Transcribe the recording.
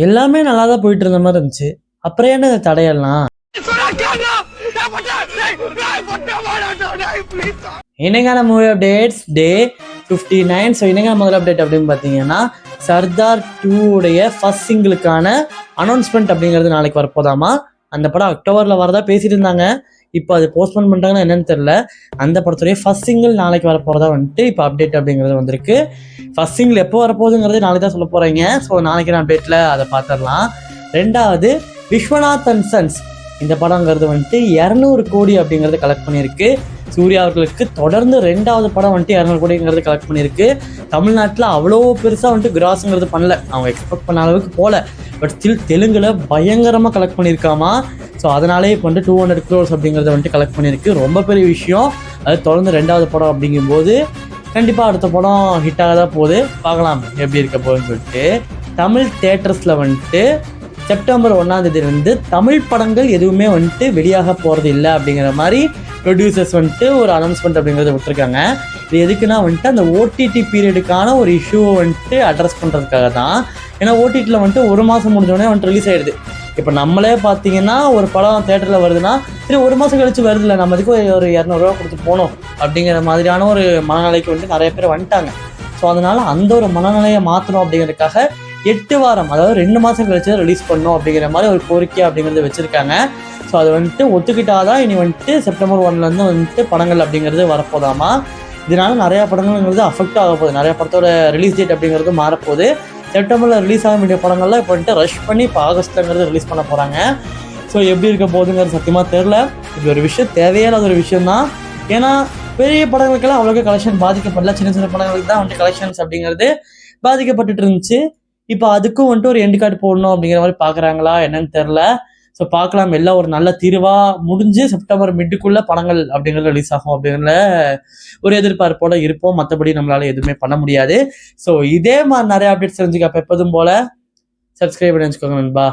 எல்லாமே நல்லா தான் போயிட்டு இருந்த மாதிரி இருந்துச்சு. அப்புறம் என்ன இந்த தடையெல்லாம்? இன்னைக்கான மூவி அப்டேட்ஸ் டே 59. ஸோ இன்னைக்கான முதல் அப்டேட் அப்படின்னு பார்த்தீங்கன்னா, சர்தார் 2 உடைய ஃபர்ஸ்ட் சிங்கிளுக்கான அனௌன்ஸ்மெண்ட் அப்படிங்கிறது நாளைக்கு வரப்போதாமா. அந்த படம் அக்டோபரில் வரதா பேசிட்டு இருந்தாங்க. இப்போ அது போஸ்ட்போன் பண்ணிட்டாங்கன்னா என்னன்னு தெரியல. அந்த படத்துடைய ஃபர்ஸ்ட் சிங்கிள் நாளைக்கு வரப்போறதா வந்துட்டு இப்போ அப்டேட் அப்படிங்கிறது வந்திருக்கு. ஃபர்ஸ்ட் சிங்கிள் எப்போ வரப்போகுதுங்கிறது நாளைக்கு தான் சொல்ல போறீங்க. ஸோ நாளைக்கு அப்டேட்டில் அதை பார்த்துடலாம். ரெண்டாவது, விஸ்வநாத் அண்ட் சன்ஸ் இந்த படங்கிறது வந்துட்டு 200 கோடி அப்படிங்கிறது கலெக்ட் பண்ணியிருக்கு. சூர்யா அவர்களுக்கு தொடர்ந்து 2வது படம் வந்துட்டு 200 கோடிங்கிறது கலெக்ட் பண்ணியிருக்கு. தமிழ்நாட்டில் அவ்வளோ பெருசாக வந்துட்டு கிராஸுங்கிறது பண்ணல, அவங்க எக்ஸ்பெக்ட் பண்ண அளவுக்கு போல. பட் ஸ்டில் தெலுங்குல பயங்கரமாக கலெக்ட் பண்ணியிருக்காமா. ஸோ அதனாலே இப்போ வந்துட்டு 200 crores அப்படிங்கிறத வந்துட்டு கலெக்ட் பண்ணியிருக்கு. ரொம்ப பெரிய விஷயம். அது தொடர்ந்து 2வது படம் அப்படிங்கும்போது கண்டிப்பாக அடுத்த படம் ஹிட்டாக தான் போகுது. பார்க்கலாம் எப்படி இருக்க போகுதுன்னு சொல்லிட்டு. தமிழ் தியேட்டர்ஸில் வந்துட்டு செப்டம்பர் 1ஆம் தேதியிலிருந்து தமிழ் படங்கள் எதுவுமே வந்துட்டு வெளியாக போகிறது இல்லை அப்படிங்கிற மாதிரி ப்ரொடியூசர்ஸ் வந்துட்டு ஒரு அனௌன்ஸ்மெண்ட் அப்படிங்கிறத விட்டுருக்காங்க. இது எதுக்குன்னா வந்துட்டு அந்த ஓடிடி பீரியடுக்கான ஒரு இஷ்யூவை வந்துட்டு அட்ரஸ் பண்ணுறதுக்காக தான். ஏன்னா ஓடிடியில் வந்துட்டு 1 மாதம் முடிஞ்சோடனே வந்துட்டு ரிலீஸ் ஆகிடுது. இப்போ நம்மளே பார்த்தீங்கன்னா ஒரு படம் தேட்டரில் வருதுன்னா சரி 1 மாதம் கழிச்சு வருதுல்ல, நம்ம அதுக்கு ஒரு 200 ரூபா கொடுத்து போகணும் அப்படிங்கிற மாதிரியான ஒரு மனநிலைக்கு வந்துட்டு நிறைய பேர் வந்துட்டாங்க. ஸோ அதனால் அந்த ஒரு மனநிலையை மாற்றணும் அப்படிங்கிறதுக்காக 8 வாரம், அதாவது 2 மாதம் கழிச்சு தான் ரிலீஸ் பண்ணணும் அப்படிங்கிற மாதிரி ஒரு கோரிக்கை அப்படிங்கிறது வச்சுருக்காங்க. ஸோ அது வந்துட்டு ஒத்துக்கிட்டாதான் இனி வந்துட்டு செப்டம்பர் 1லேருந்து வந்துட்டு படங்கள் அப்படிங்கிறது வரப்போதாமா. இதனால நிறையா படங்கள்ங்கிறது அஃபெக்ட் ஆக போகுது. நிறையா படத்தோட ரிலீஸ் டேட் அப்படிங்கிறது மாறப்போகுது. செப்டம்பரில் ரிலீஸ் ஆக வேண்டிய படங்கள்லாம் இப்போ வந்துட்டு ரஷ் பண்ணி இப்போ ஆகஸ்ட்லங்கிறது ரிலீஸ் பண்ண போகிறாங்க. ஸோ எப்படி இருக்க போகுதுங்கிறது சத்தியமாக தெரில. இது ஒரு விஷயம் தேவையான ஒரு விஷயந்தான். ஏன்னா பெரிய படங்களுக்கெல்லாம் அவ்வளோக்கு கலெக்ஷன் பாதிக்கப்படல, சின்ன சின்ன படங்களுக்கு தான் வந்துட்டு கலெக்ஷன்ஸ் அப்படிங்கிறது பாதிக்கப்பட்டுட்டு இருந்துச்சு. இப்போ அதுக்கும் வந்துட்டு ஒரு எண்டு கார்டு போடணும் அப்படிங்கிற மாதிரி பார்க்குறாங்களா என்னன்னு தெரில. ஸோ பார்க்கலாம், எல்லாம் ஒரு நல்ல தீர்வாக முடிஞ்சு செப்டம்பர் மிட்டுக்குள்ளே படங்கள் அப்படிங்கிறது ரிலீஸ் ஆகும் அப்படிங்கிற ஒரு எதிர்பார்ப்போடு இருப்போம். மற்றபடி நம்மளால் எதுவுமே பண்ண முடியாது. ஸோ இதே மாதிரி நிறைய அப்டேட்ஸ் தெரிஞ்சுக்க அப்போ எப்போதும் போல் சப்ஸ்கிரைப் பண்ணி வச்சுக்கோங்க நண்பா.